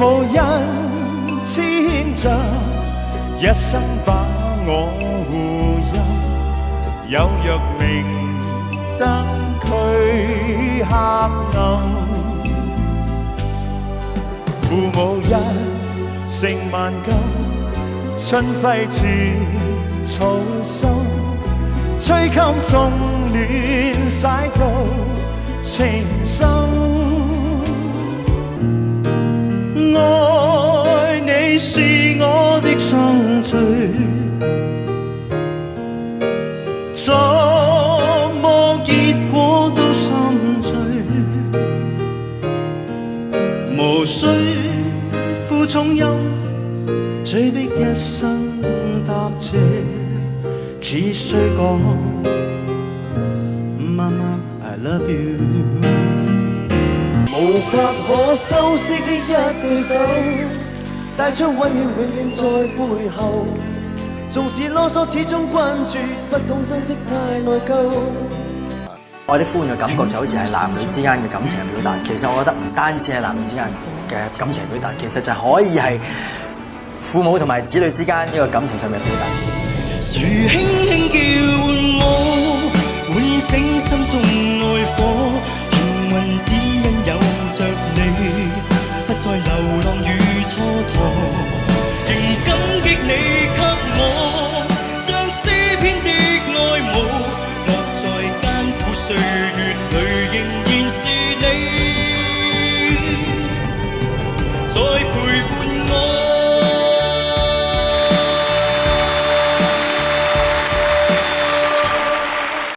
母恩遷就，一生把我護佑。有若明燈驅黑暗，父母恩勝萬金，春暉似草心，吹襟送暖洗到情深。愛你是我的生罪，怎麼結果都心醉，無需負重任，催逼一生答謝，只需講媽媽 I love you。無法可修飾的一對手，帶出溫暖永遠在背後。縱使囉嗦，始終關注，不懂珍惜太內疚。我啲呼喚嘅感覺就好似係男女之間嘅感情嘅表達。其實我覺得唔單止係男女之間嘅感情表達，其實就可以係父母同埋子女之間呢個感情上面嘅表達。誰輕輕叫喚我，喚醒心中愛火。